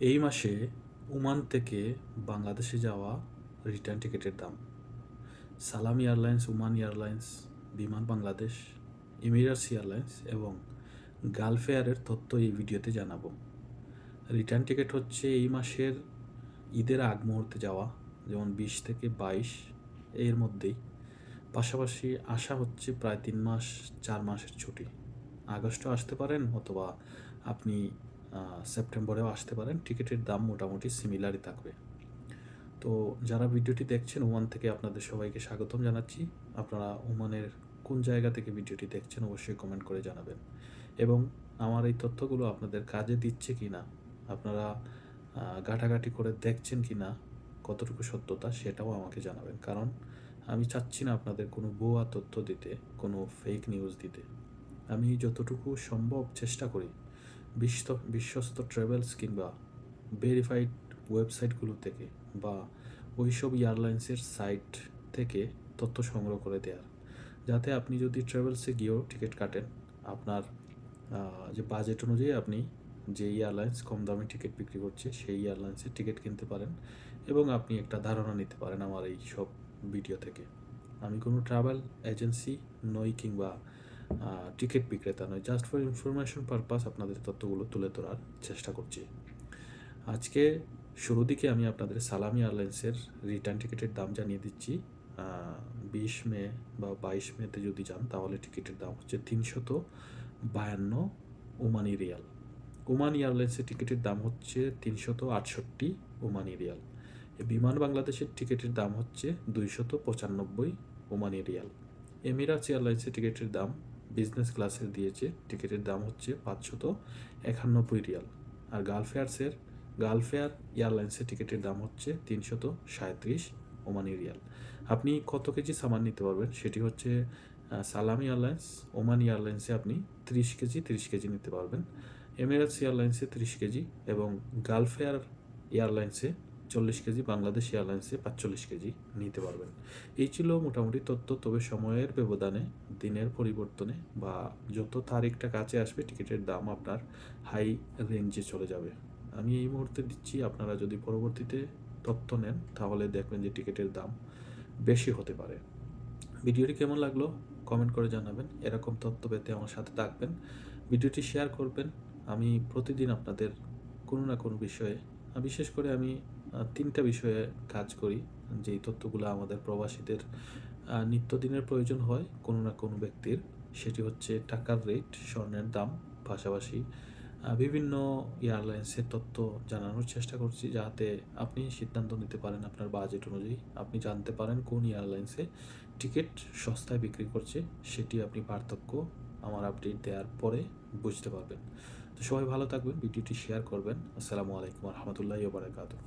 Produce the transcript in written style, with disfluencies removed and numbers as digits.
এই মাসে ওমান থেকে বাংলাদেশে যাওয়া রিটার্ন টিকিটের দাম। সালাম এয়ারলাইন্স, ওমান এয়ারলাইন্স, বিমান বাংলাদেশ, এমিরেটস এয়ারলাইন্স এবং গালফ এয়ারের তথ্য এই ভিডিওতে জানাবো। রিটার্ন টিকিট হচ্ছে এই মাসের ঈদের আগ মুহূর্তে যাওয়া, যেমন 20 থেকে 22 এর মধ্যেই। পাশাপাশি আসা হচ্ছে প্রায় 3 মাস 4 মাসের ছুটি। আগস্টেও আসতে পারেন অথবা আপনি সেপ্টেম্বরেও আসতে পারেন। টিকিটের দাম মোটামুটি সিমিলারই থাকবে। তো যারা ভিডিওটি দেখছেন ওমান থেকে আপনাদের সবাইকে স্বাগতম জানাচ্ছি। আপনারা ওমানের কোন জায়গা থেকে ভিডিওটি দেখছেন অবশ্যই কমেন্ট করে জানাবেন, এবং আমার এই তথ্যগুলো আপনাদের কাজে দিচ্ছে কি না, আপনারা ঘাটাঘাটি করে দেখছেন কি না, কতটুকু সত্যতা সেটাও আমাকে জানাবেন। কারণ আমি চাচ্ছি না আপনাদের কোনো ভুয়া তথ্য দিতে, কোনো ফেক নিউজ দিতে। আমি যতটুকু সম্ভব চেষ্টা করি বিশ্বস্ত ট্রাভেলস কিংবা ভেরিফাইড ওয়েবসাইটগুলো থেকে বা ওইসব এয়ারলাইন্সের সাইট থেকে তথ্য সংগ্রহ করে দেওয়ার, যাতে আপনি যদি ট্রাভেলসে গিয়েও টিকিট কাটেন, আপনার যে বাজেট অনুযায়ী আপনি যে এয়ারলাইন্স কম দামে টিকিট বিক্রি করছে সেই এয়ারলাইন্সের টিকিট কিনতে পারেন এবং আপনি একটা ধারণা নিতে পারেন আমার এই সব ভিডিও থেকে। আমি কোনো ট্রাভেল এজেন্সি নই কিংবা টিকিট বিক্রেতা নয়, জাস্ট ফর ইনফরমেশন পারপাস আপনাদের তথ্যগুলো তুলে ধরার চেষ্টা করছি। আজকে শুরু দিকে আমি আপনাদের সালাম এয়ারলাইন্সের রিটার্ন টিকিটের দাম জানিয়ে দিচ্ছি। 20 মে বা 22 মেতে যদি যান তাহলে টিকিটের দাম হচ্ছে 352 ওমানি রিয়াল। ওমান এয়ারলাইন্সের টিকিটের দাম হচ্ছে 368 ওমানি রিয়াল। বিমান বাংলাদেশের টিকিটের দাম হচ্ছে 295 ওমানি রিয়াল। এমিরাটস এয়ারলাইন্সের টিকিটের দাম বিজনেস ক্লাসের দিয়েছে, টিকিটের দাম হচ্ছে 591 রিয়াল। আর গালফ এয়ারলাইন্সের টিকিটের দাম হচ্ছে 337 ওমানি রিয়াল। আপনি কত কেজি সামান নিতে পারবেন সেটি হচ্ছে সালাম এয়ারলাইন্স, ওমান এয়ারলাইন্সে আপনি 30 কেজি নিতে পারবেন, এমিরেটস এয়ারলাইন্সে 30 কেজি এবং গালফ এয়ারলাইন্সে 40 কেজি, বাংলাদেশ এয়ারলাইন্সে 45 কেজি নিতে পারবেন। এই ছিল মোটামুটি তথ্য। তবে সময়ের ব্যবধানে, দিনের পরিবর্তনে বা যত তারিখটা কাছে আসবে টিকিটের দাম আপনার হাই রেঞ্জে চলে যাবে। আমি এই মুহূর্তে দিচ্ছি, আপনারা যদি পরবর্তীতে তথ্য নেন তাহলে দেখবেন যে টিকিটের দাম বেশি হতে পারে। ভিডিওটি কেমন লাগলো কমেন্ট করে জানাবেন। এরকম তথ্য পেতে আমার সাথে থাকবেন, ভিডিওটি শেয়ার করবেন। আমি প্রতিদিন আপনাদের কোনো না কোনো বিষয়ে, বিশেষ করে আমি 3টা বিষয়ে কাজ করি, যেই তথ্যগুলো আমাদের প্রবাসীদের নিত্যদিনের প্রয়োজন হয় কোনো না কোনো ব্যক্তির। সেটি হচ্ছে টাকার রেট, স্বর্ণের দাম, পাশাপাশি বিভিন্ন এয়ারলাইন্সের তথ্য জানানোর চেষ্টা করছি, যাতে আপনি সিদ্ধান্ত নিতে পারেন আপনার বাজেট অনুযায়ী। আপনি জানতে পারেন কোন এয়ারলাইন্সে টিকিট সস্তায় বিক্রি করছে, সেটি আপনি পার্থক্য আমার আপডেট দেওয়ার পরে বুঝতে পারবেন। তো সবাই ভালো থাকবেন, ভিডিওটি শেয়ার করবেন। আসসালামু আলাইকুম রহমতুল্লাহি ওয়া বারাকাতুহু।